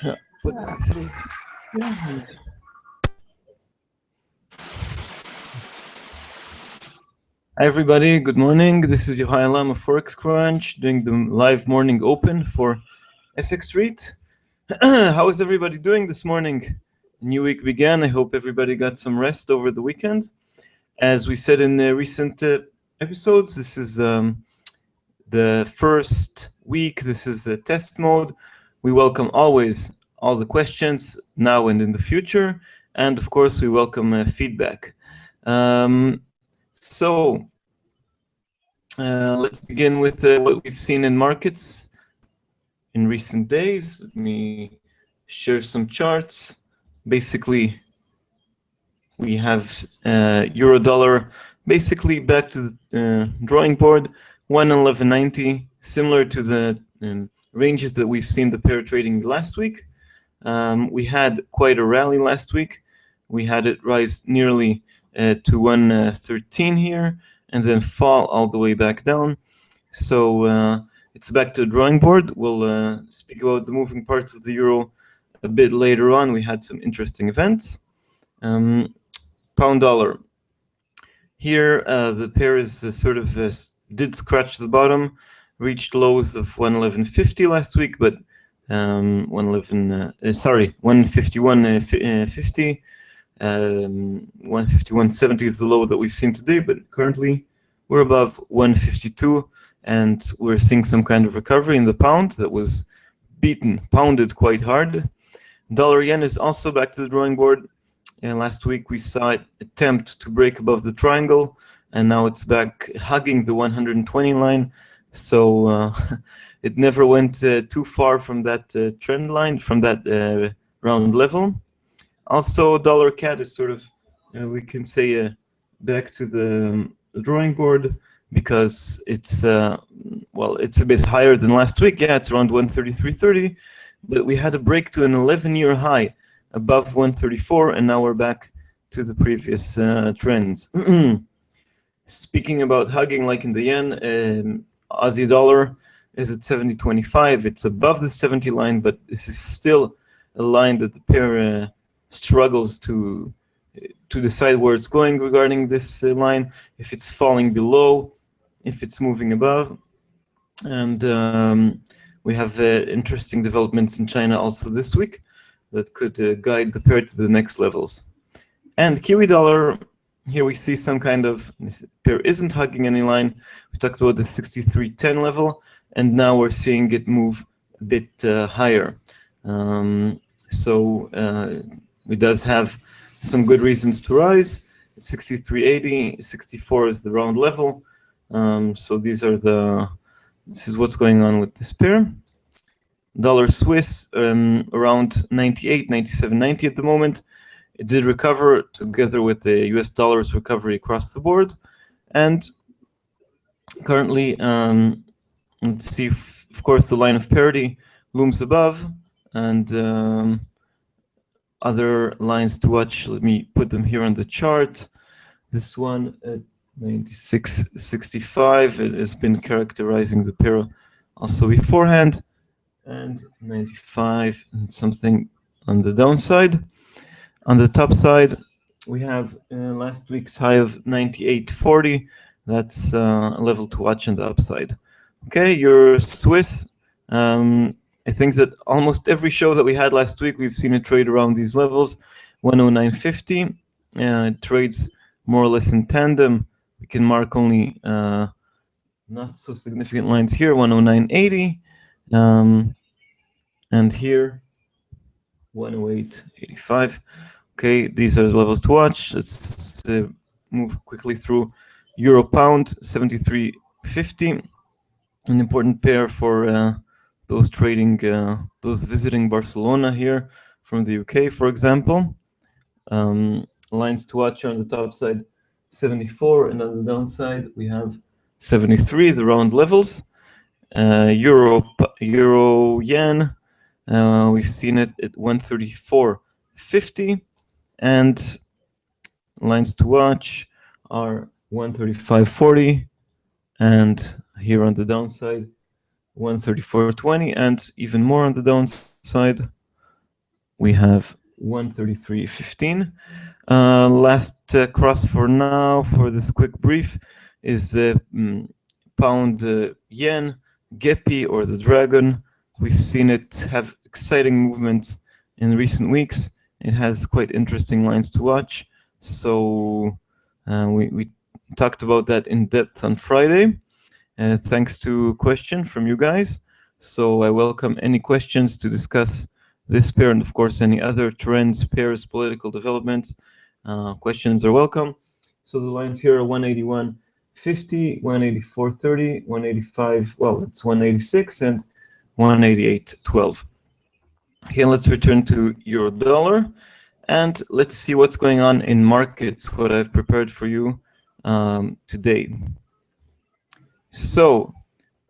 Yeah, put my foot. Yeah, and hi everybody, good morning. This is Yohay Elam of Forex Crunch doing the live morning open for FX Street. How is everybody doing this morning? New week began. I hope everybody got some rest over the weekend. As we said in recent episodes, this is the first week. This is the test mode. We welcome always all the questions now and in the future. And of course, we welcome feedback. So let's begin with what we've seen in markets in recent days. Let me share some charts. Basically, we have euro dollar basically back to the drawing board, 111.90, similar to the ranges that we've seen the pair trading last week. We had quite a rally last week. We had it rise nearly to 113 here and then fall all the way back down. So it's back to the drawing board. We'll speak about the moving parts of the euro a bit later on. We had some interesting events. Pound dollar. Here the pair is sort of did scratch the bottom, reached lows of 111.50 last week, but 151.50. 151.70 is the low that we've seen today, but currently we're above 152, and we're seeing some kind of recovery in the pound that was pounded quite hard. Dollar yen is also back to the drawing board. Last week we saw it attempt to break above the triangle, and now it's back hugging the 120 line. So it never went too far from that trend line, from that round level. Also, dollar CAD is sort of, we can say, back to the drawing board because it's, well, it's a bit higher than last week. Yeah, it's around 133.30, but we had a break to an 11-year high above 134, and now we're back to the previous trends. Speaking about hugging, like in the yen, Aussie dollar is at 70.25. It's above the 70 line, but this is still a line that the pair struggles to decide where it's going regarding this line, if it's falling below, if it's moving above. And we have interesting developments in China also this week that could guide the pair to the next levels. And Kiwi dollar, here we see some kind of, this pair isn't hugging any line. We talked about the 63.10 level, and now we're seeing it move a bit higher. So it does have some good reasons to rise. 63.80, 64 is the round level. So this is what's going on with this pair. Dollar Swiss around 98, 97.90 at the moment. It did recover together with the US dollar's recovery across the board. And currently, let's see if, of course, the line of parity looms above, and other lines to watch. Let me put them here on the chart. This one at 96.65, it has been characterizing the pair also beforehand, and 95 and something on the downside. On the top side, we have last week's high of 98.40. That's a level to watch on the upside. Okay, your Swiss. I think that almost every show that we had last week, we've seen it trade around these levels, 109.50. It trades more or less in tandem. We can mark only not so significant lines here, 109.80. And here, 108.85. Okay, these are the levels to watch. Let's move quickly through Euro Pound, 73.50. An important pair for those trading, those visiting Barcelona here from the UK, for example. Lines to watch on the top side, 74, and on the downside we have 73, the round levels. Euro yen, we've seen it at 134.50, and lines to watch are 135.40, and here on the downside 134.20, and even more on the downside we have 133.15. Last cross for now for this quick brief is the pound yen, Gepi, or the dragon. We've seen it have exciting movements in recent weeks. It has quite interesting lines to watch. So we talked about that in depth on Friday. Thanks to a question from you guys. So I welcome any questions to discuss this pair and of course any other trends, pairs, political developments. Questions are welcome. So the lines here are 181.50, 184.30, 185, well, it's 186 and 188.12. Okay, let's return to euro dollar and let's see what's going on in markets, what I've prepared for you today. So,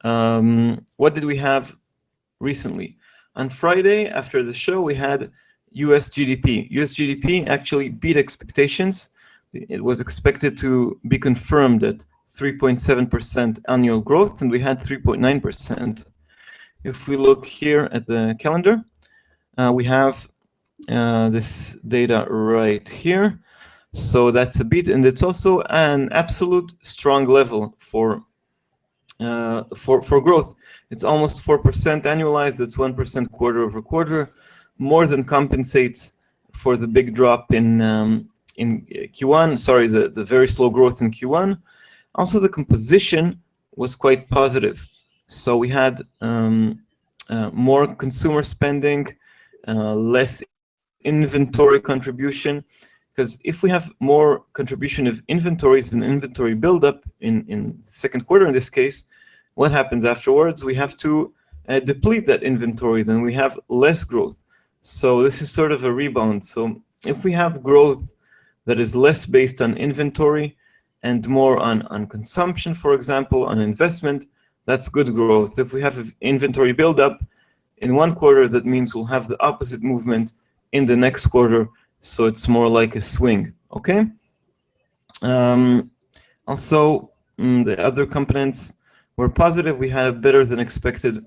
what did we have recently? On Friday, after the show, we had US GDP. US GDP actually beat expectations. It was expected to be confirmed at 3.7% annual growth, and we had 3.9%. If we look here at the calendar, we have this data right here. So that's a beat, and it's also an absolute strong level for growth. It's almost 4% annualized. That's 1% quarter over quarter, more than compensates for the big drop in Q1. Sorry, the very slow growth in Q1. Also, the composition was quite positive. So we had more consumer spending, less inventory contribution. Because if we have more contribution of inventories and inventory buildup in second quarter in this case, what happens afterwards? We have to deplete that inventory, then we have less growth. So this is sort of a rebound. So if we have growth that is less based on inventory and more on consumption, for example, on investment, that's good growth. If we have inventory buildup in one quarter, that means we'll have the opposite movement in the next quarter. So it's more like a swing, okay? Also, the other components were positive. We had a better than expected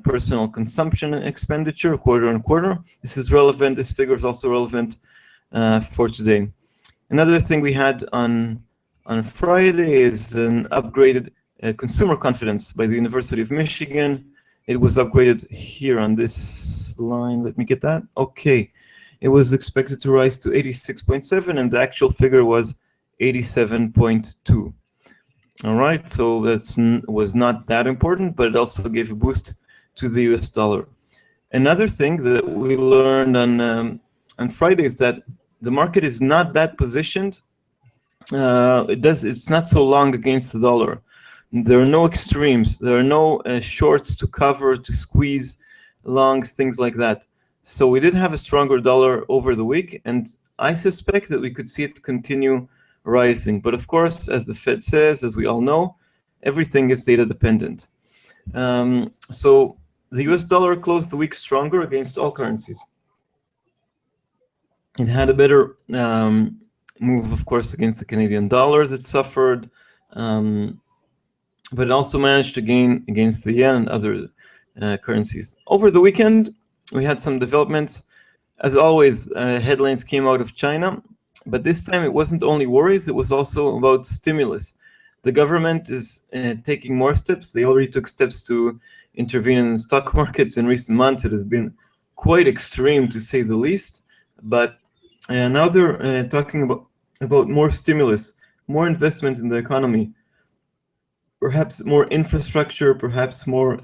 personal consumption expenditure quarter on quarter. This is relevant. This figure is also relevant for today. Another thing we had on Friday is an upgraded consumer confidence by the University of Michigan. It was upgraded here on this line. Let me get that. Okay. It was expected to rise to 86.7, and the actual figure was 87.2. All right, so that was not that important, but it also gave a boost to the US dollar. Another thing that we learned on Friday is that the market is not that positioned. It's not so long against the dollar. There are no extremes. There are no shorts to cover, to squeeze, longs, things like that. So we did have a stronger dollar over the week, and I suspect that we could see it continue rising. But of course, as the Fed says, as we all know, everything is data dependent. So the US dollar closed the week stronger against all currencies. It had a better move, of course, against the Canadian dollar that suffered, but it also managed to gain against the yen and other currencies. Over the weekend, we had some developments. As always, headlines came out of China, but this time it wasn't only worries, it was also about stimulus. The government is taking more steps. They already took steps to intervene in the stock markets in recent months. It has been quite extreme, to say the least, but now they're talking about more stimulus, more investment in the economy, perhaps more infrastructure, perhaps more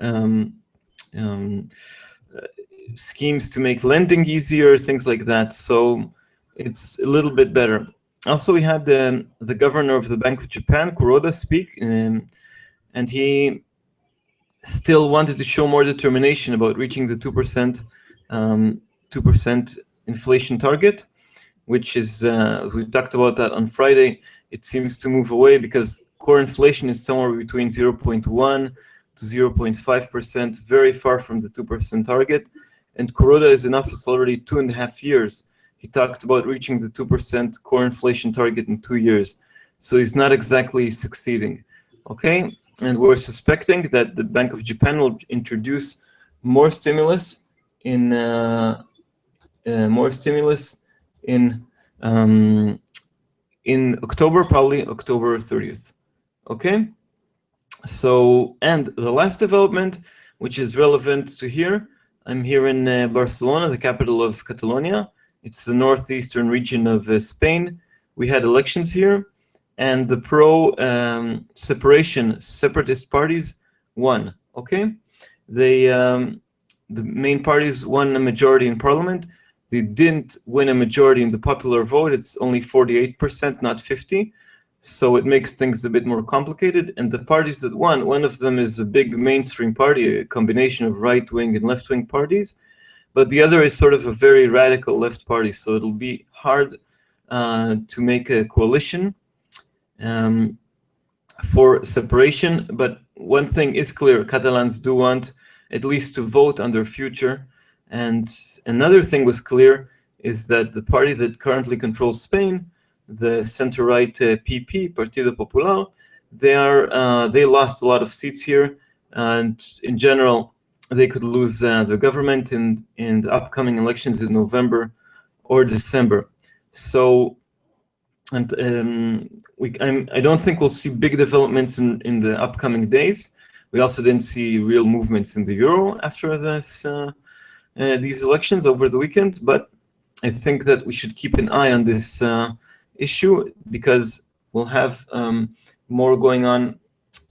schemes to make lending easier, things like that. So it's a little bit better. Also, we had the governor of the Bank of Japan, Kuroda, speak, and he still wanted to show more determination about reaching the 2% inflation target, which is, as we talked about that on Friday, it seems to move away because core inflation is somewhere between 0.1 to 0.5%, very far from the 2% target. And Kuroda is in office already 2.5 years. He talked about reaching the 2% core inflation target in 2 years. So he's not exactly succeeding, okay? And we're suspecting that the Bank of Japan will introduce more stimulus in more stimulus in October, probably October 30th. Okay. So, and the last development, which is relevant to here, I'm here in Barcelona, the capital of Catalonia. It's the northeastern region of Spain. We had elections here, and the separatist parties won. Okay, the main parties won a majority in parliament. They didn't win a majority in the popular vote. It's only 48%, not 50%. So it makes things a bit more complicated. And the parties that won, one of them is a big mainstream party, a combination of right-wing and left-wing parties. But the other is sort of a very radical left party. So it'll be hard to make a coalition for separation. But one thing is clear, Catalans do want at least to vote on their future. And another thing was clear is that the party that currently controls Spain, the center-right PP, Partido Popular, they lost a lot of seats here, and in general, they could lose the government in the upcoming elections in November or December. So, and I don't think we'll see big developments in the upcoming days. We also didn't see real movements in the euro after this these elections over the weekend, but I think that we should keep an eye on this issue because we'll have more going on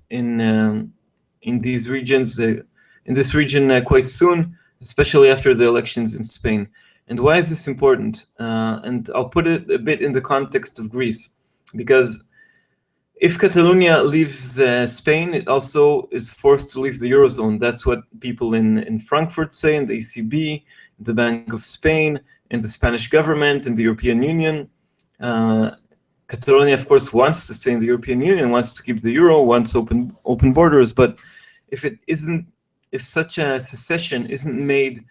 in these regions, in this region quite soon, especially after the elections in Spain. And why is this important? And I'll put it a bit in the context of Greece, because if Catalonia leaves Spain, it also is forced to leave the Eurozone. That's what people in Frankfurt say, in the ECB, the Bank of Spain, in the Spanish government, in the European Union. Catalonia, of course, wants to stay in the European Union, wants to keep the euro, wants open borders. But if such a secession isn't made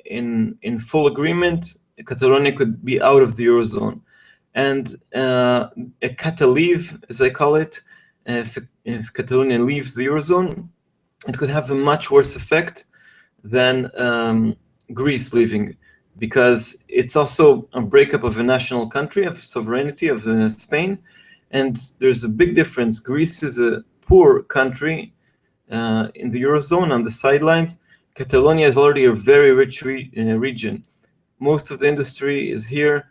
in full agreement, Catalonia could be out of the Eurozone. And a Cataleave, as I call it, if Catalonia leaves the Eurozone, it could have a much worse effect than Greece leaving, because it's also a breakup of a national country, of sovereignty of Spain. And there's a big difference. Greece is a poor country in the Eurozone on the sidelines. Catalonia is already a very rich region. Most of the industry is here.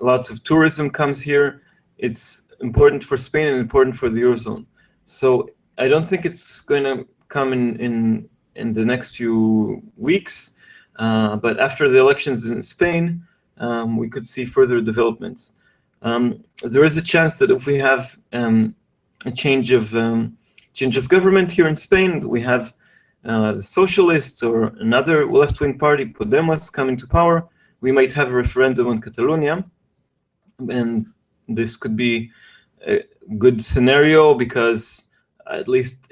Lots of tourism comes here. It's important for Spain and important for the Eurozone. So I don't think it's going to come in the next few weeks. But after the elections in Spain, we could see further developments. There is a chance that if we have a change of government here in Spain, we have the socialists or another left-wing party, Podemos, coming to power, we might have a referendum on Catalonia. And this could be a good scenario because at least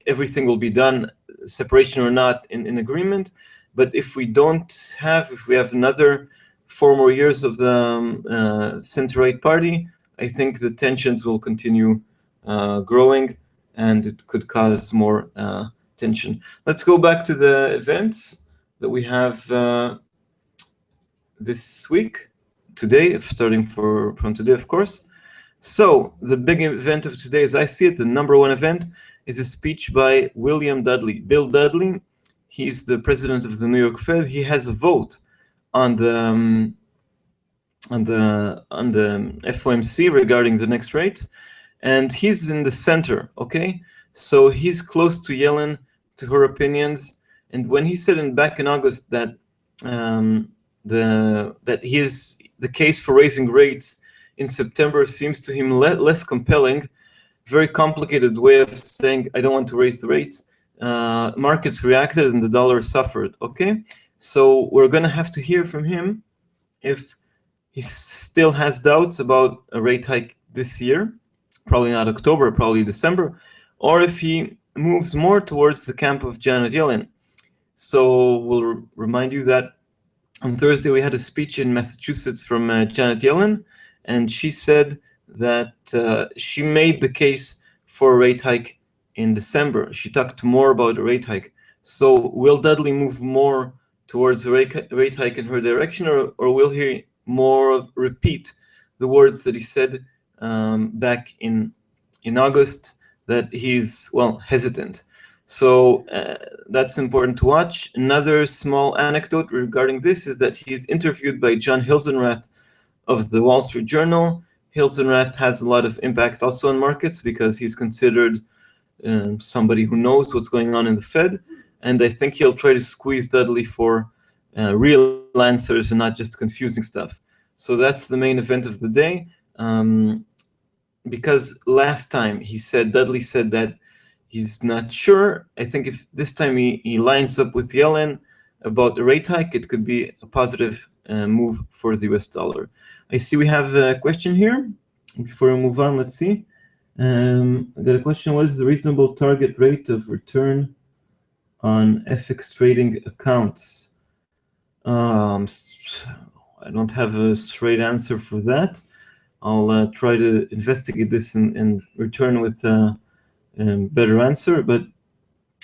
everything will be done, separation or not, in agreement. But if we have another 4 more years of the center-right party, I think the tensions will continue growing, and it could cause more tension. Let's go back to the events that we have this week, today, starting from today, of course. So the big event of today, as I see it, the #1 event, is a speech by Bill Dudley. He's the president of the New York Fed. He has a vote on the FOMC regarding the next rates, and he's in the center. Okay, so he's close to Yellen, to her opinions. And when he said back in August that the case for raising rates in September seems to him less compelling, very complicated way of saying I don't want to raise the rates. Markets reacted and the dollar suffered. Okay, so we're going to have to hear from him if he still has doubts about a rate hike this year, probably not October, probably December, or if he moves more towards the camp of Janet Yellen. So we'll remind you that on Thursday we had a speech in Massachusetts from Janet Yellen, and she said that she made the case for a rate hike in December. She talked more about a rate hike. So will Dudley move more towards a rate hike in her direction, or will he more repeat the words that he said back in August, that he's, well, hesitant? So that's important to watch. Another small anecdote regarding this is that he's interviewed by John Hilsenrath of the Wall Street Journal. Hilsenrath has a lot of impact also on markets because he's considered somebody who knows what's going on in the Fed, and I think he'll try to squeeze Dudley for real answers and not just confusing stuff. So that's the main event of the day, because last time Dudley said that he's not sure. I think if this time he lines up with Yellen about the rate hike, it could be a positive move for the US dollar. I see we have a question here. Before we move on, let's see. I got a question. What is the reasonable target rate of return on FX trading accounts? I don't have a straight answer for that. I'll try to investigate this and return with a better answer. But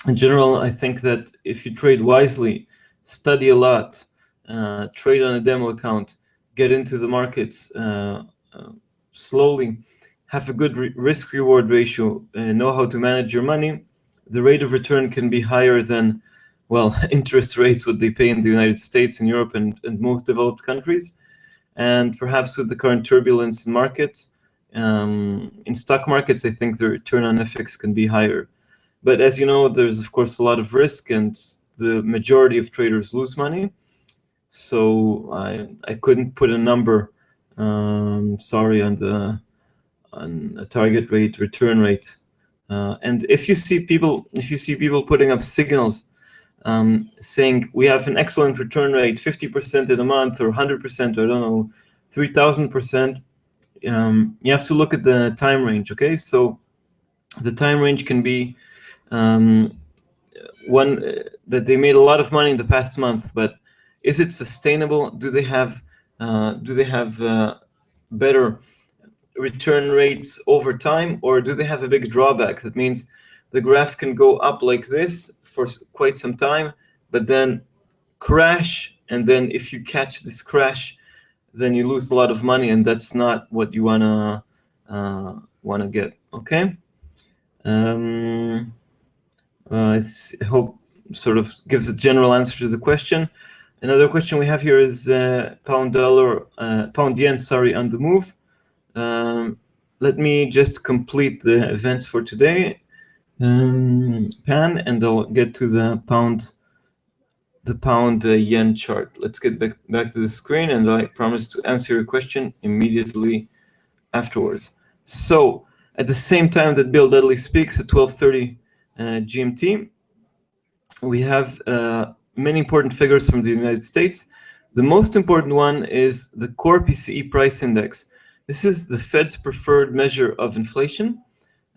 in general, I think that if you trade wisely, study a lot, trade on a demo account, get into the markets slowly, have a good risk-reward ratio, know how to manage your money, the rate of return can be higher than, well, interest rates, what they pay in the United States, in Europe, and most developed countries. And perhaps with the current turbulence in markets, in stock markets, I think the return on FX can be higher. But as you know, there's of course a lot of risk, and the majority of traders lose money. So I couldn't put a number, sorry, on a target rate, return rate. And if you see people putting up signals saying we have an excellent return rate, 50% in a month, or 100%, or I don't know, 3,000%, you have to look at the time range. Okay, so the time range can be one that they made a lot of money in the past month, but is it sustainable? Do they have better return rates over time, or do they have a big drawback? That means the graph can go up like this for quite some time, but then crash, and then if you catch this crash, then you lose a lot of money, and that's not what you wanna get. Okay. I hope sort of gives a general answer to the question. Another question we have here is pound yen, sorry, on the move. Let me just complete the events for today, Pan, and I'll get to the pound yen chart. Let's get back to the screen, and I promise to answer your question immediately afterwards. So at the same time that Bill Dudley speaks at 12:30 GMT, we have many important figures from the United States. The most important one is the core PCE price index. This is the Fed's preferred measure of inflation.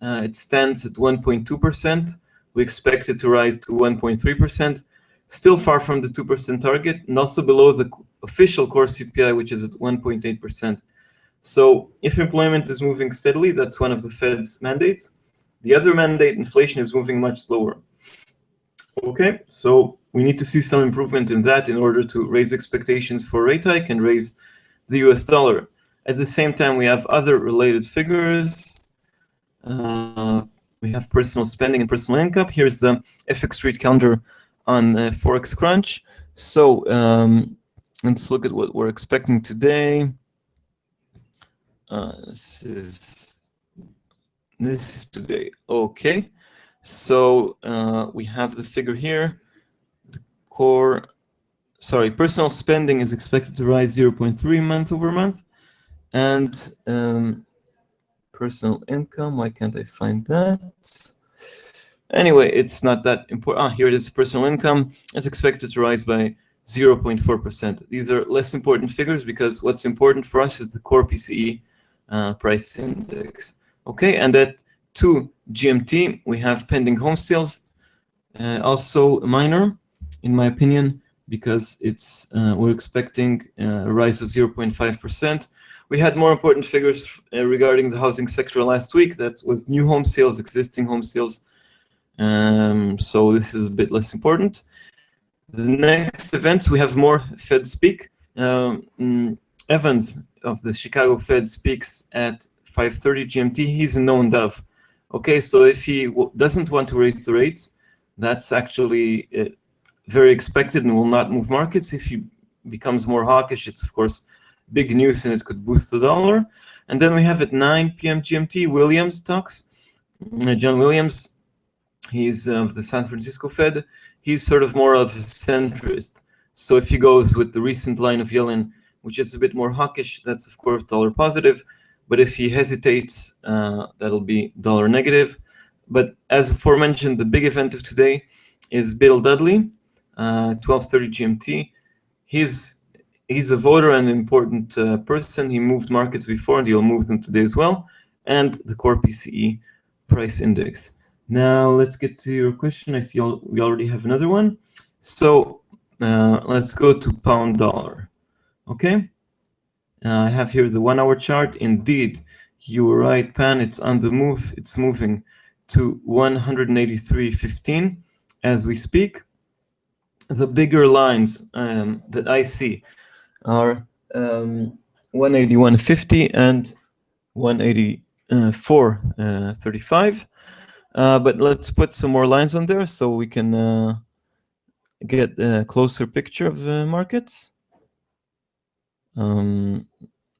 It stands at 1.2%. We expect it to rise to 1.3%, still far from the 2% target, and also below the official core CPI, which is at 1.8%. So if employment is moving steadily, that's one of the Fed's mandates. The other mandate, inflation, is moving much slower. Okay, so we need to see some improvement in that in order to raise expectations for rate hike and raise the US dollar. At the same time, we have other related figures. We have personal spending and personal income. Here's the FX Street calendar on Forex Crunch. So let's look at what we're expecting today. This is today. Okay, so we have the figure here. The personal spending is expected to rise 0.3 month over month, and personal income, why can't I find that? Anyway, it's not that important. Here it is. Personal income is expected to rise by 0.4%. These are less important figures because what's important for us is the core PCE price index. Okay, and at 2 GMT, we have pending home sales, also minor, in my opinion, because it's we're expecting a rise of 0.5%. We had more important figures regarding the housing sector last week. That was new home sales, existing home sales. So this is a bit less important. The next events, we have more Fed speak. Evans of the Chicago Fed speaks at 5:30 GMT. He's a known dove. Okay, so if he doesn't want to raise the rates, that's actually very expected and will not move markets. If he becomes more hawkish, it's of course big news and it could boost the dollar. And then we have at 9 p.m. GMT, Williams talks. John Williams, he's of the San Francisco Fed. He's sort of more of a centrist. So if he goes with the recent line of Yellen, which is a bit more hawkish, that's of course dollar positive. But if he hesitates, that'll be dollar negative. But as aforementioned, the big event of today is Bill Dudley, 12:30 GMT. He's a voter and an important person. He moved markets before, and he'll move them today as well. And the core PCE price index. Now let's get to your question. I see we already have another one. So let's go to pound dollar. Okay. I have here the 1 hour chart. Indeed, you were right, Pan. It's on the move. It's moving to 183.15 as we speak. The bigger lines that I see are 181.50 and 184.35. But let's put some more lines on there so we can get a closer picture of the markets.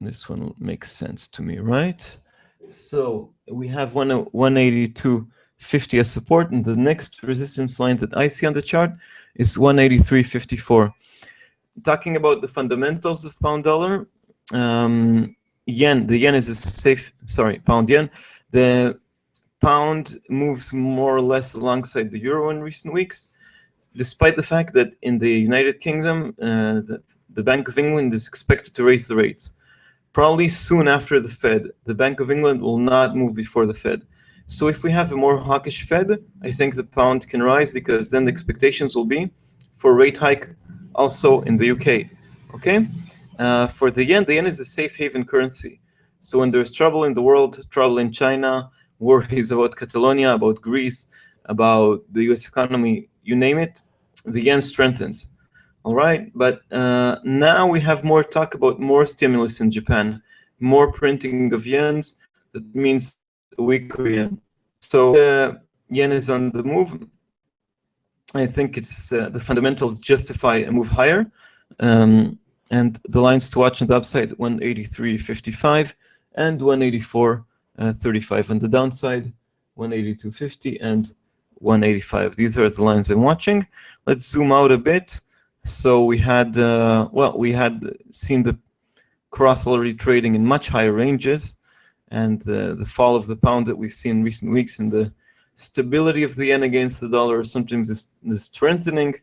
This one makes sense to me, right? So we have 182.50 as support, and the next resistance line that I see on the chart is 183.54. Talking about the fundamentals of pound dollar, yen. The yen is a safe. Sorry, pound yen. The pound moves more or less alongside the euro in recent weeks, despite the fact that in the United Kingdom, the Bank of England is expected to raise the rates. Probably soon after the Fed. The Bank of England will not move before the Fed. So if we have a more hawkish Fed, I think the pound can rise, because then the expectations will be for rate hike also in the UK. Okay? For the yen is a safe haven currency. So when there's trouble in the world, trouble in China, worries about Catalonia, about Greece, about the US economy, you name it, the yen strengthens. All right, but now we have more talk about more stimulus in Japan, more printing of yens. That means a weaker yen. So yen is on the move. I think it's the fundamentals justify a move higher, and the lines to watch on the upside: 183.55 and 184.35. On the downside, 182.50 and 185. These are the lines I'm watching. Let's zoom out a bit. So we had, we had seen the cross already trading in much higher ranges, and the fall of the pound that we've seen in recent weeks, and the stability of the yen against the dollar sometimes is strengthening.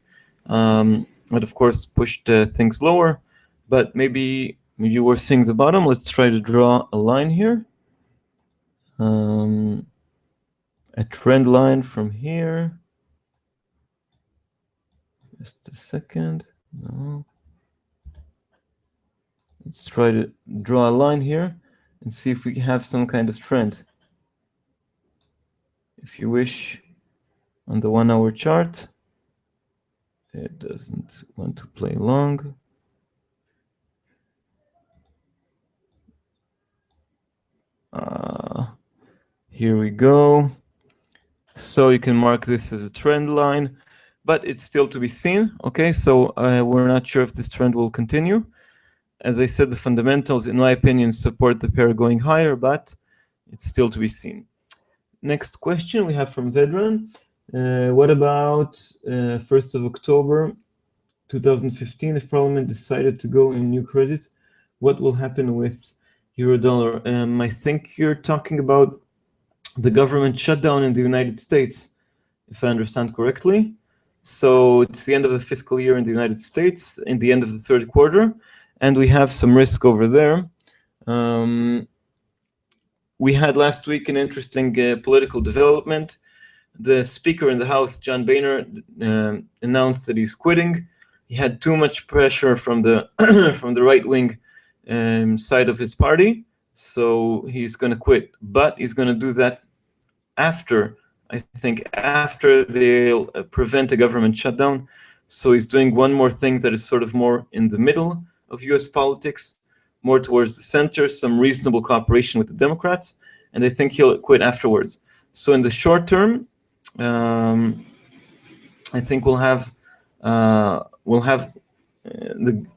But of course pushed things lower. But maybe you were seeing the bottom. Let's try to draw a line here. A trend line from here. Just a second. No. Let's try to draw a line here and see if we have some kind of trend. If you wish, on the 1 hour chart. It doesn't want to play long. Here we go. So you can mark this as a trend line, but it's still to be seen. Okay, so we're not sure if this trend will continue. As I said, the fundamentals, in my opinion, support the pair going higher, but it's still to be seen. Next question we have from Vedran. What about 1st of October 2015, if Parliament decided to go in new credit? What will happen with euro-dollar? I think you're talking about the government shutdown in the United States, if I understand correctly. So it's the end of the fiscal year in the United States, in the end of the third quarter, and we have some risk over there. We had last week an interesting political development. The Speaker in the House, John Boehner, announced that he's quitting. He had too much pressure from the from the right-wing side of his party, so he's going to quit. But he's going to do that after, I think, after they'll prevent a government shutdown. So he's doing one more thing that is sort of more in the middle of US politics, more towards the center, some reasonable cooperation with the Democrats, and I think he'll quit afterwards. So in the short term, I think we'll have the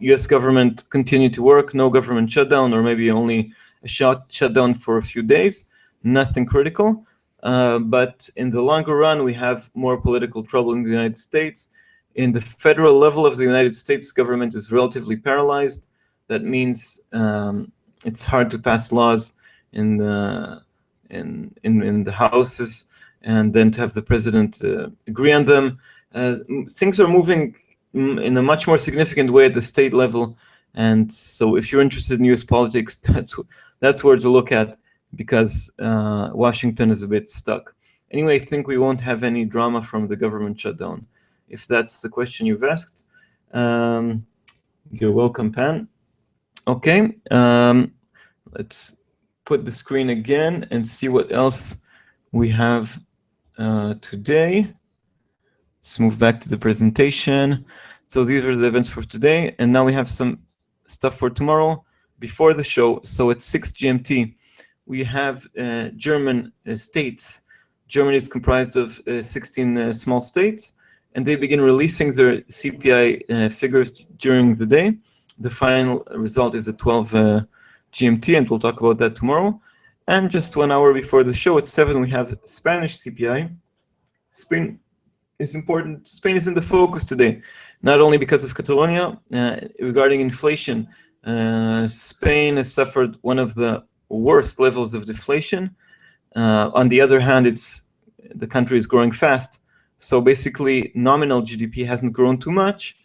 U.S. government continue to work, no government shutdown, or maybe only a shutdown for a few days, nothing critical. But in the longer run, we have more political trouble in the United States. In the federal level of the United States, government is relatively paralyzed. That means it's hard to pass laws in the houses, and then to have the president agree on them. Things are moving in a much more significant way at the state level, and so if you're interested in U.S. politics, that's where to look at, because Washington is a bit stuck. Anyway, I think we won't have any drama from the government shutdown, if that's the question you've asked. You're welcome, Pan. Okay, let's put the screen again and see what else we have today. Let's move back to the presentation. So these are the events for today, and now we have some stuff for tomorrow before the show. So at 6 GMT, we have German states. Germany is comprised of 16 small states, and they begin releasing their CPI figures during the day. The final result is at 12 GMT, and we'll talk about that tomorrow. And just 1 hour before the show, at 7, we have Spanish CPI. Spain is important. Spain is in the focus today, not only because of Catalonia. Regarding inflation, Spain has suffered one of the worst levels of deflation. On the other hand, the country is growing fast. So basically, nominal GDP hasn't grown too much,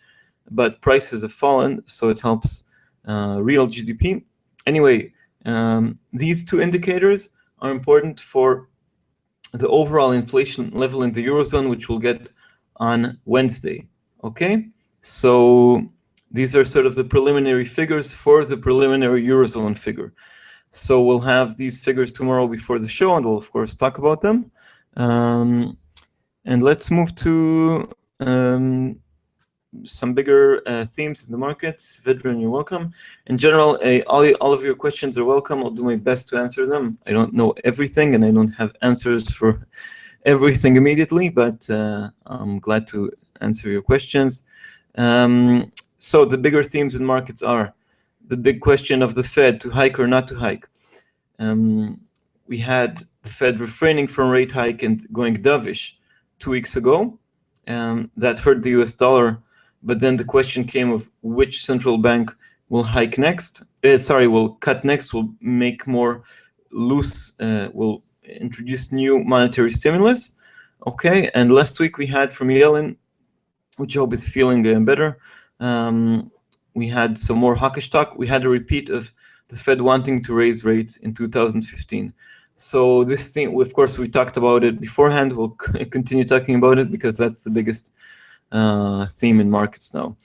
but prices have fallen, so it helps real GDP. Anyway, these two indicators are important for the overall inflation level in the Eurozone, which we'll get on Wednesday, okay? So these are sort of the preliminary figures for the preliminary Eurozone figure. So we'll have these figures tomorrow before the show, and we'll, of course, talk about them. And let's move to some bigger themes in the markets. Vedran, you're welcome. In general, all of your questions are welcome. I'll do my best to answer them. I don't know everything, and I don't have answers for everything immediately, but I'm glad to answer your questions. So the bigger themes in markets are the big question of the Fed, to hike or not to hike. We had the Fed refraining from rate hike and going dovish 2 weeks ago. That hurt the US dollar. But then the question came of which central bank will hike next. Will cut next, will make more loose, will introduce new monetary stimulus. Okay, and last week we had from Yellen, which I hope is feeling better. We had some more hawkish talk. We had a repeat of the Fed wanting to raise rates in 2015. So this thing, of course, we talked about it beforehand. We'll continue talking about it because that's the biggest theme in markets now.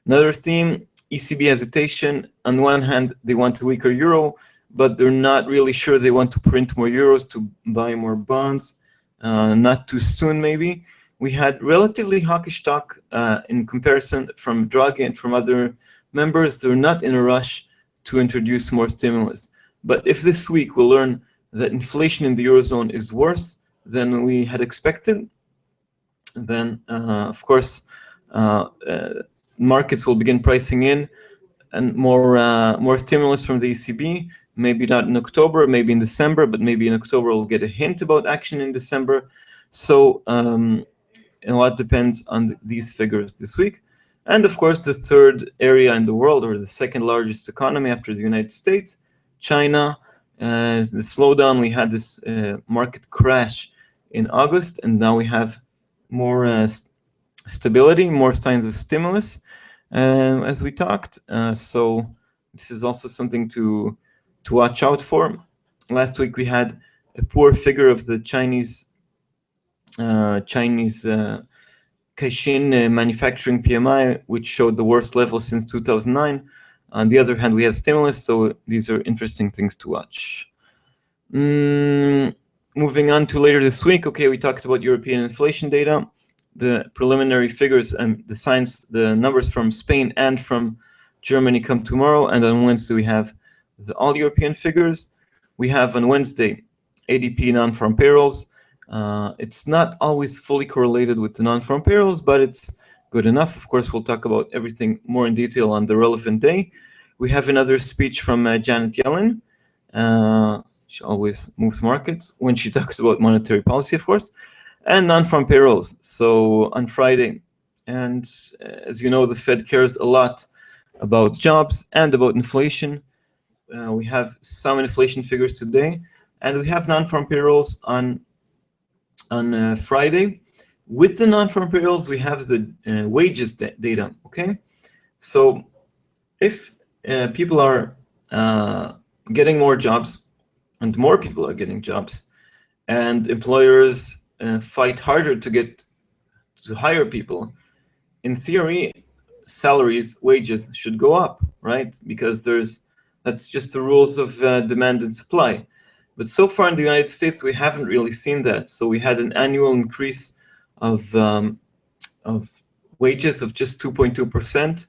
Another theme, ECB hesitation. On one hand, they want a weaker euro, but they're not really sure they want to print more euros to buy more bonds. Not too soon, maybe. We had relatively hawkish talk in comparison from Draghi and from other members. They're not in a rush to introduce more stimulus. But if this week we'll learn that inflation in the Eurozone is worse than we had expected, then, of course, markets will begin pricing in and more stimulus from the ECB. Maybe not in October, maybe in December, but maybe in October we'll get a hint about action in December. So a lot depends on these figures this week. And of course, the third area in the world, or the second largest economy after the United States, China. The slowdown, we had this market crash in August, and now we have more stability, more signs of stimulus, as we talked. So this is also something to watch out for. Last week we had a poor figure of the Chinese Caixin manufacturing PMI, which showed the worst level since 2009. On the other hand, we have stimulus, so these are interesting things to watch. Moving on to later this week, okay, we talked about European inflation data. the preliminary figures and the numbers from Spain and from Germany come tomorrow, and on Wednesday we have the all European figures. We have on Wednesday ADP non-farm payrolls. It's not always fully correlated with the non-farm payrolls, but it's good enough. Of course, we'll talk about everything more in detail on the relevant day. We have another speech from Janet Yellen. She always moves markets when she talks about monetary policy, of course, and non-farm payrolls. So on Friday, and as you know, the Fed cares a lot about jobs and about inflation. We have some inflation figures today, and we have non-farm payrolls on Friday. With the non-farm payrolls, we have the wages data. Okay, so if people are getting more jobs, and more people are getting jobs, and employers fight harder to hire people, in theory, salaries, wages should go up, right? Because that's just the rules of demand and supply. But so far in the United States, we haven't really seen that. So we had an annual increase of wages of just 2.2%.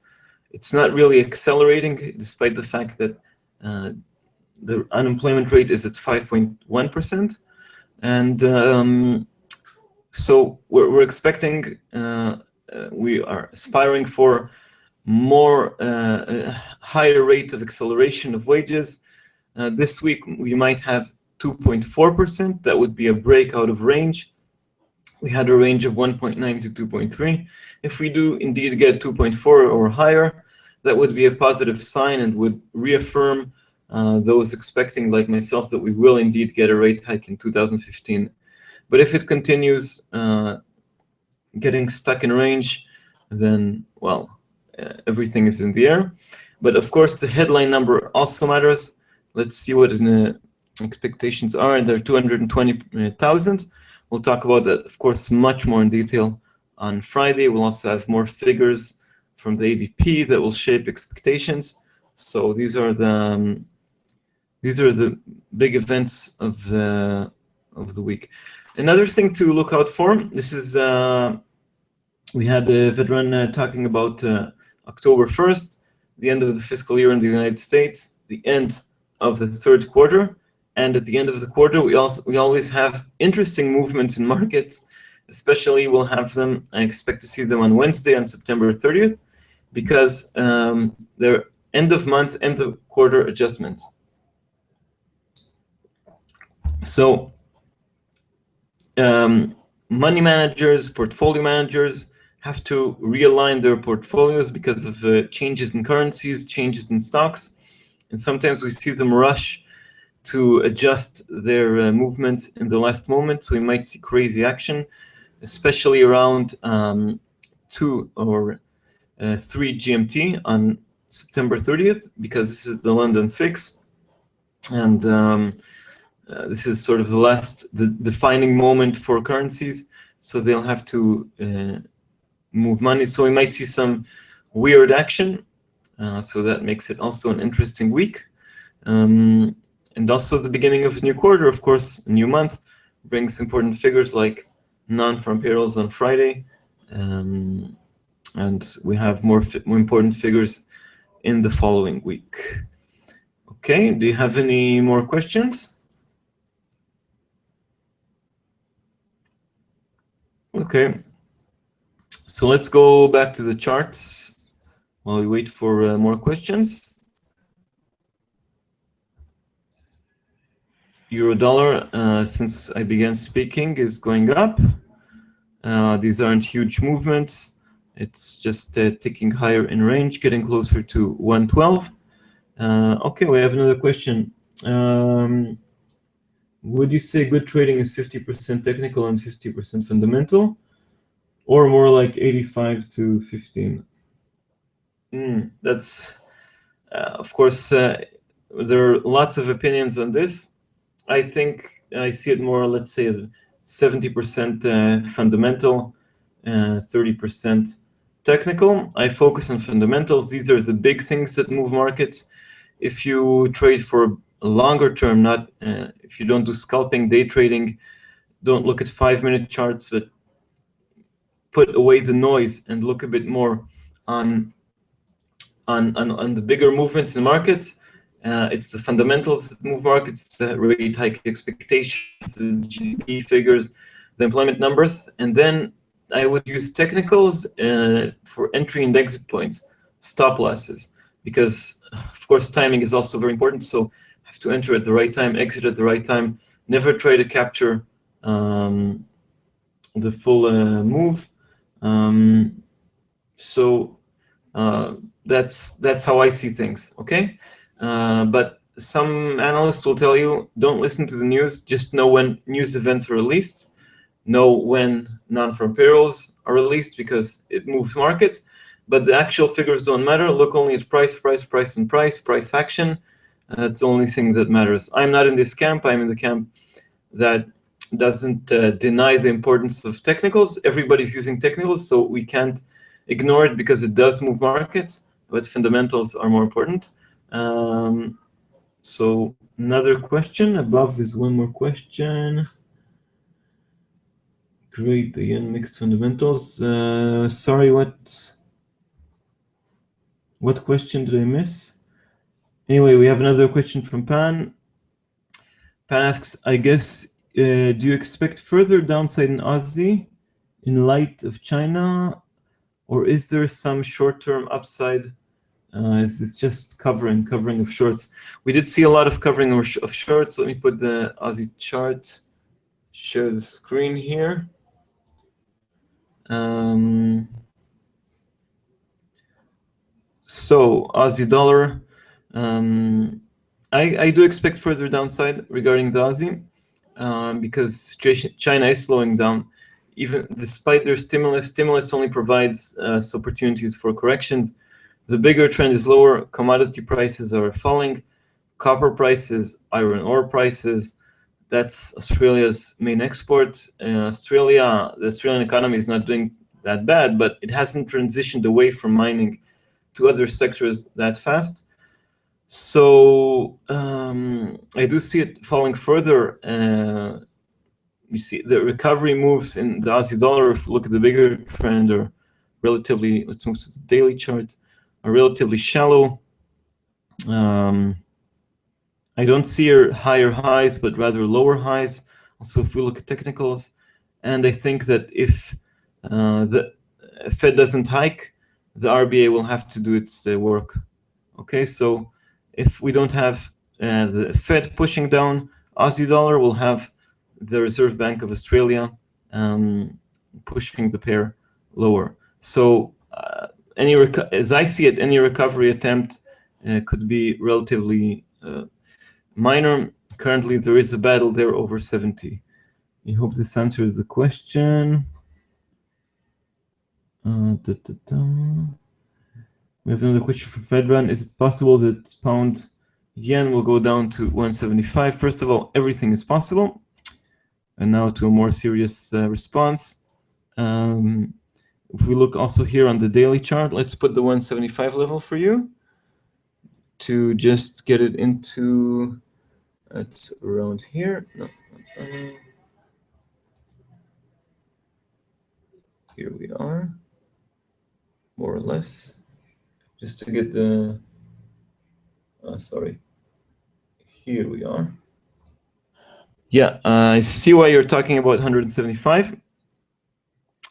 It's not really accelerating, despite the fact that the unemployment rate is at 5.1%. And so we're expecting, we are aspiring for more higher rate of acceleration of wages. This week we might have 2.4%. That would be a break out of range. We had a range of 1.9 to 2.3. If we do indeed get 2.4 or higher, that would be a positive sign and would reaffirm those expecting, like myself, that we will indeed get a rate hike in 2015. But if it continues getting stuck in range, then, well, everything is in the air. But of course, the headline number also matters. Let's see what the expectations are. They're 220,000. We'll talk about that, of course, much more in detail on Friday. We'll also have more figures from the ADP that will shape expectations. So these are the big events of the week. Another thing to look out for. This is we had Vedran talking about October 1st, the end of the fiscal year in the United States, the end of the third quarter, and at the end of the quarter, we always have interesting movements in markets. Especially, we'll have them. I expect to see them on Wednesday, on September 30th, because they're end of month, end of quarter adjustments. So, money managers, portfolio managers have to realign their portfolios because of changes in currencies, changes in stocks, and sometimes we see them rush to adjust their movements in the last moment. So we might see crazy action, especially around 2 or 3 GMT on September 30th, because this is the London fix, and this is sort of the defining moment for currencies. So they'll have to move money. So we might see some weird action. So that makes it also an interesting week. And also the beginning of a new quarter, of course, a new month brings important figures like non-farm payrolls on Friday. And we have more important figures in the following week. Okay, do you have any more questions? Okay, so let's go back to the charts while we wait for more questions. Euro dollar, since I began speaking, is going up. These aren't huge movements. It's just ticking higher in range, getting closer to 112. Okay, we have another question. Would you say good trading is 50% technical and 50% fundamental, or more like 85 to 15? That's, of course, there are lots of opinions on this. I think I see it more, let's say, 70% fundamental, 30% technical. I focus on fundamentals. These are the big things that move markets. If you trade for a longer term, not if you don't do scalping, day trading, don't look at 5-minute charts, but put away the noise and look a bit more on the bigger movements in markets, it's the fundamentals that move markets, the rate hike expectations, the GDP figures, the employment numbers, and then I would use technicals for entry and exit points, stop losses, because of course timing is also very important. So I have to enter at the right time, exit at the right time. Never try to capture the full move. So that's how I see things. Okay, but some analysts will tell you, don't listen to the news. Just know when news events are released. Know when non-farm payrolls are released, because it moves markets. But the actual figures don't matter. Look only at price action. That's the only thing that matters. I'm not in this camp. I'm in the camp that doesn't deny the importance of technicals. Everybody's using technicals, so we can't ignore it because it does move markets, but fundamentals are more important. So another question. Above is one more question. Great, again, mixed fundamentals. Sorry, what question did I miss? Anyway, we have another question from Pan. Pan asks, I guess, do you expect further downside in Aussie in light of China, or is there some short-term upside? Is this just covering of shorts? We did see a lot of covering of shorts. Let me put the Aussie chart, share the screen here. So Aussie dollar, I do expect further downside regarding the Aussie, because China is slowing down. Even despite their stimulus only provides opportunities for corrections. The bigger trend is lower. Commodity prices are falling. Copper prices, iron ore prices, that's Australia's main export. The Australian economy is not doing that bad, but it hasn't transitioned away from mining to other sectors that fast. So I do see it falling further. We see the recovery moves in the Aussie dollar. If we look at the bigger trend, are relatively, let's move to the daily chart, are relatively shallow. I don't see higher highs, but rather lower highs. Also, if we look at technicals, and I think that if the Fed doesn't hike, the RBA will have to do its work. Okay, so if we don't have the Fed pushing down Aussie dollar, we'll have the Reserve Bank of Australia pushing the pair lower. So as I see it, any recovery attempt could be relatively minor. Currently, there is a battle there over 70. I hope this answers the question. We have another question from Fedran. Is it possible that pound yen will go down to 175? First of all, everything is possible. And now to a more serious response. If we look also here on the daily chart, let's put the 175 level for you to just get it into, it's around here. No, here we are, more or less, just to get the, sorry, here we are. Yeah, I see why you're talking about 175.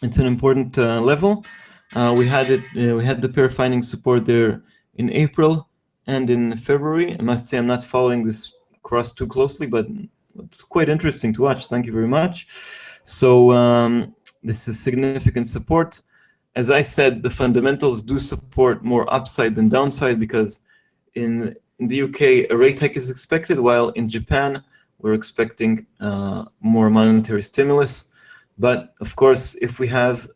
It's an important level. We had the pair finding support there in April and in February. I must say I'm not following this cross too closely, but it's quite interesting to watch. Thank you very much. So this is significant support. As I said, the fundamentals do support more upside than downside, because in the UK a rate hike is expected, while in Japan we're expecting more monetary stimulus. But of course, if we have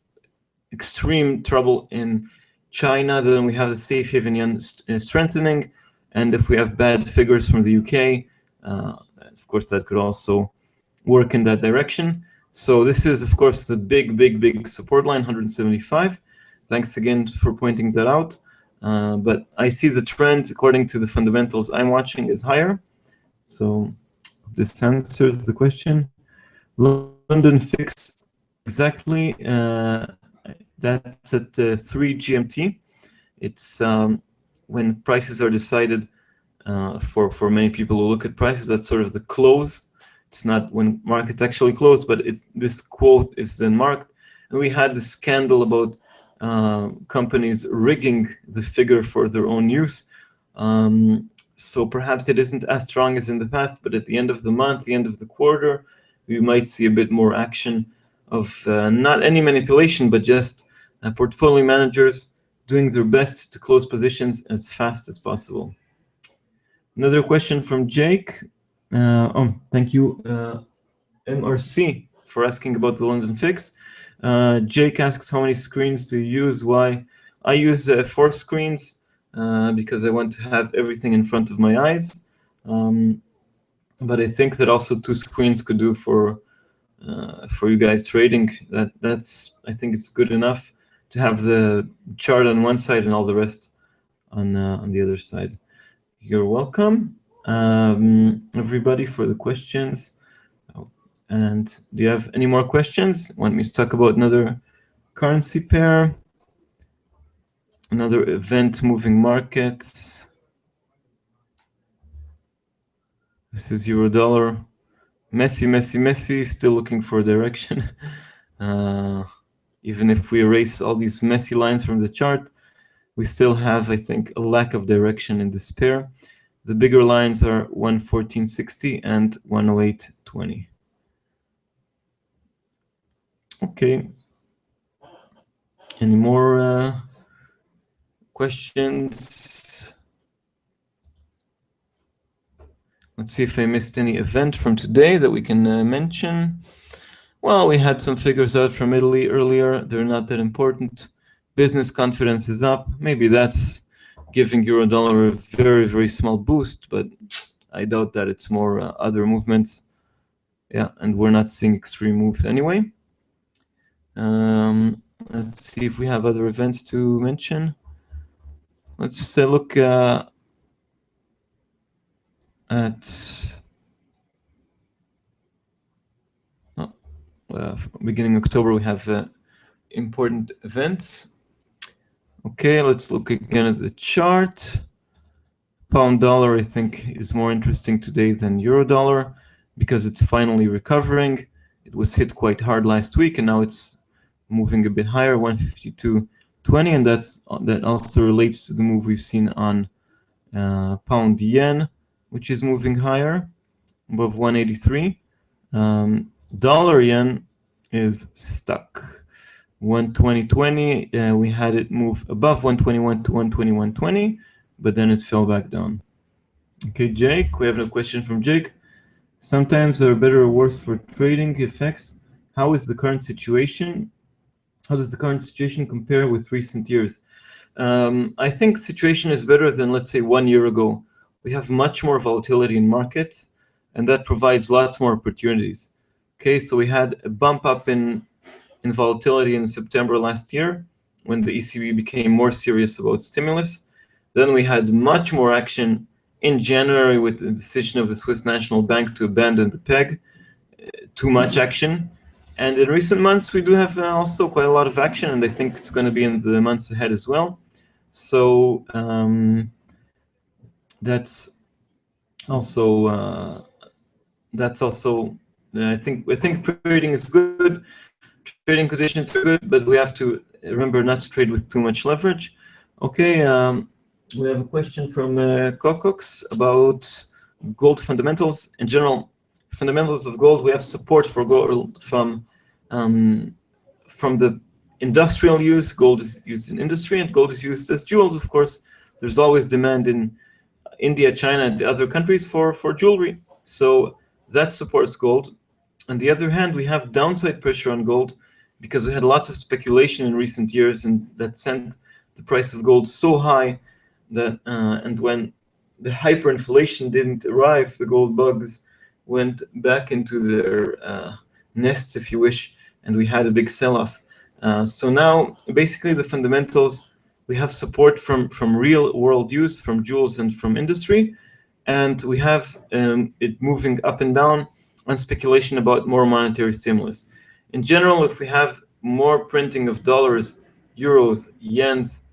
extreme trouble in China, then we have the safe haven yen strengthening. And if we have bad figures from the UK, of course, that could also work in that direction. So this is, of course, the big support line, 175. Thanks again for pointing that out. But I see the trend, according to the fundamentals I'm watching, is higher. So this answers the question. London fix exactly. That's at 3 GMT. It's when prices are decided for many people who look at prices. That's sort of the close. It's not when markets actually close, but this quote is then marked. And we had this scandal about companies rigging the figure for their own use. So perhaps it isn't as strong as in the past, but at the end of the month, the end of the quarter, we might see a bit more action of not any manipulation, but just portfolio managers doing their best to close positions as fast as possible. Another question from Jake. Thank you, MRC, for asking about the London fix. Jake asks, how many screens do you use? Why? I use 4 screens because I want to have everything in front of my eyes. But I think that also 2 screens could do for you guys trading. That's I think it's good enough to have the chart on one side and all the rest on the other side. You're welcome, everybody, for the questions. And do you have any more questions? Want me to talk about another currency pair? Another event moving markets. This is euro dollar. Messi, still looking for direction. Even if we erase all these messy lines from the chart, we still have, I think, a lack of direction in this pair. The bigger lines are 114.60 and 108.20. Okay. Any more questions? Let's see if I missed any event from today that we can mention. Well, we had some figures out from Italy earlier. They're not that important. Business confidence is up. Maybe that's giving euro dollar a very, very small boost, but I doubt that. It's more other movements. Yeah, and we're not seeing extreme moves anyway. Let's see if we have other events to mention. Let's look at beginning October. We have important events. Okay, let's look again at the chart. Pound dollar, I think, is more interesting today than euro dollar because it's finally recovering. It was hit quite hard last week, and now it's moving a bit higher, 152.20, and that also relates to the move we've seen on pound yen, which is moving higher, above 183. Dollar yen is stuck. 120.20. We had it move above 121 to 121.20, but then it fell back down. Okay, Jake, we have a question from Jake. Sometimes they're better or worse for trading effects. How is the current situation? How does the current situation compare with recent years? I think the situation is better than, let's say, 1 year ago. We have much more volatility in markets, and that provides lots more opportunities. Okay, so we had a bump up in volatility in September last year when the ECB became more serious about stimulus. Then we had much more action in January with the decision of the Swiss National Bank to abandon the peg. Too much action. And in recent months, we do have also quite a lot of action, and I think it's going to be in the months ahead as well. So that's also I think trading is good. Trading conditions are good, but we have to remember not to trade with too much leverage. Okay, we have a question from Cocox about gold fundamentals. In general, fundamentals of gold, we have support for gold from the industrial use. Gold is used in industry, and gold is used as jewels, of course. There's always demand in India, China, and the other countries for jewelry. So that supports gold. On the other hand, we have downside pressure on gold because we had lots of speculation in recent years, and that sent the price of gold so high that and when the hyperinflation didn't arrive, the gold bugs went back into their nests, if you wish, and we had a big sell-off. So now, basically, the fundamentals, we have support from real world use, from jewels and from industry, and we have it moving up and down on speculation about more monetary stimulus. In general, if we have more printing of dollars euros, yens,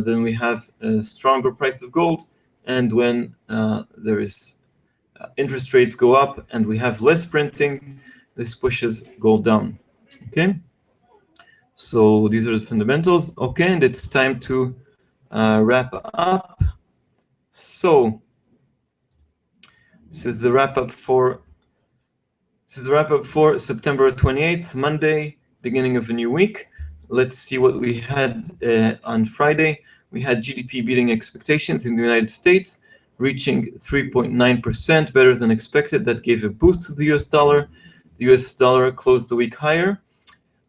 then we have a stronger price of gold. And when there is interest rates go up and we have less printing, this pushes gold down. Okay, so these are the fundamentals. Okay, and it's time to wrap up. So this is the wrap up for September 28th, Monday, beginning of a new week. Let's see what we had on Friday. We had GDP beating expectations in the United States, reaching 3.9%, better than expected. That gave a boost to the US dollar. The US dollar closed the week higher.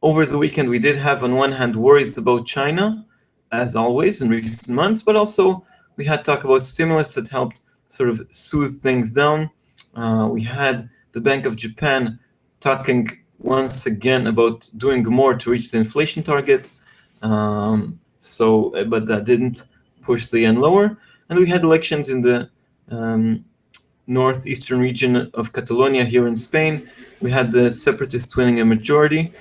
Over the weekend, we did have, on one hand, worries about China, as always in recent months, but also we had talk about stimulus that helped sort of soothe things down. We had the Bank of Japan talking once again about doing more to reach the inflation target. But that didn't push the yen lower. And we had elections in the northeastern region of Catalonia here in Spain. We had the separatists winning a majority.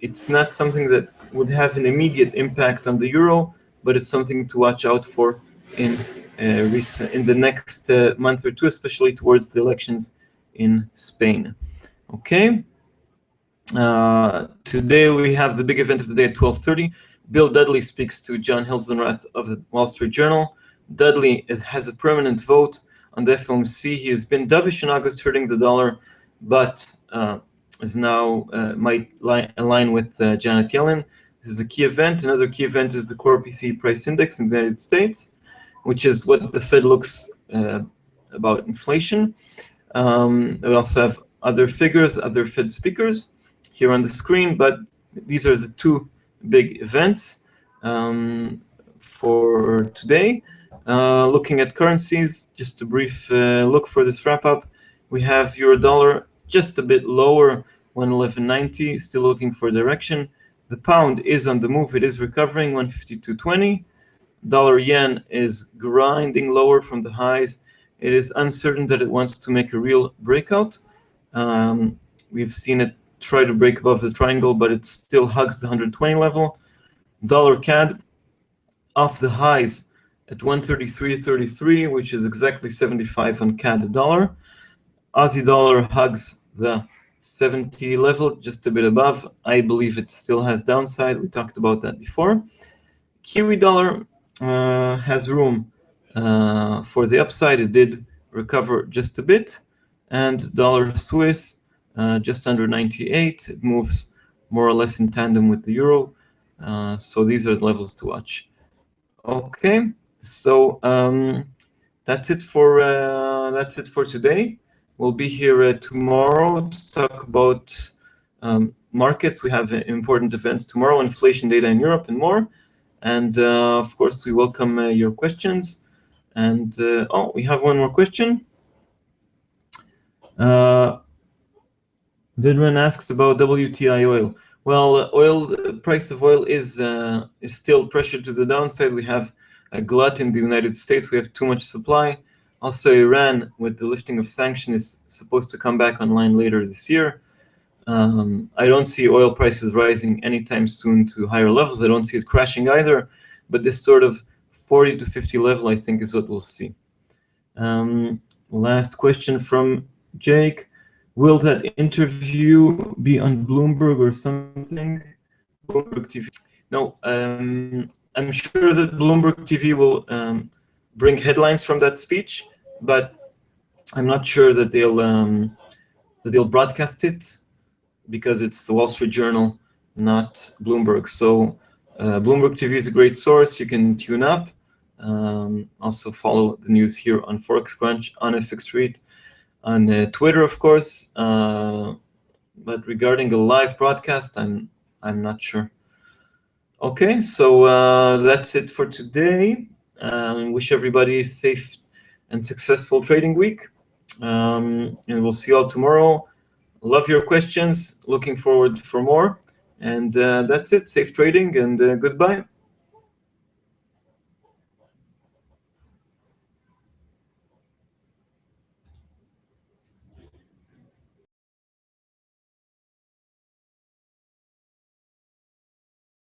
It's not something that would have an immediate impact on the euro, but it's something to watch out for in the next month or two, especially towards the elections in Spain. Okay. Today we have the big event of the day at 12:30. Bill Dudley speaks to John Hilsenrath of the Wall Street Journal. Dudley has a permanent vote on the FOMC. He has been dovish in August, hurting the dollar, but is now might align with Janet Yellen. This is a key event. Another key event is the core PCE price index in the United States, which is what the Fed looks about inflation. We also have other figures, other Fed speakers here on the screen, but these are the two big events for today. Looking at currencies, just a brief look for this wrap up. We have euro dollar just a bit lower, 111.90, still looking for direction. The pound is on the move, it is recovering, 152.20. Dollar yen is grinding lower from the highs. It is uncertain that it wants to make a real breakout. We've seen it try to break above the triangle, but it still hugs the 120 level. Dollar CAD off the highs at 133.33, which is exactly 75 on CAD dollar. Aussie dollar hugs the 70 level, just a bit above. I believe it still has downside. We talked about that before. Kiwi dollar has room for the upside. It did recover just a bit. And dollar Swiss just under 98. It moves more or less in tandem with the euro. So these are the levels to watch. Okay, so that's it for today. We'll be here tomorrow to talk about markets. We have important events tomorrow, inflation data in Europe and more. And of course, we welcome your questions. And we have one more question. Vidran asks about WTI oil. Well, price of oil is still pressured to the downside. We have a glut in the United States. We have too much supply. Also, Iran, with the lifting of sanctions, is supposed to come back online later this year. I don't see oil prices rising anytime soon to higher levels. I don't see it crashing either. But this sort of 40 to 50 level, I think, is what we'll see. Last question from Jake. Will that interview be on Bloomberg or something? Bloomberg TV. No, I'm sure that Bloomberg TV will bring headlines from that speech, but I'm not sure that they'll broadcast it because it's the Wall Street Journal, not Bloomberg. So Bloomberg TV is a great source. You can tune up. Also follow the news here on Forex Crunch, on FX Rate, on Twitter, of course. But regarding a live broadcast, I'm not sure. Okay, so that's it for today. Wish everybody a safe and successful trading week. And we'll see you all tomorrow. Love your questions. Looking forward for more. And that's it. Safe trading and goodbye.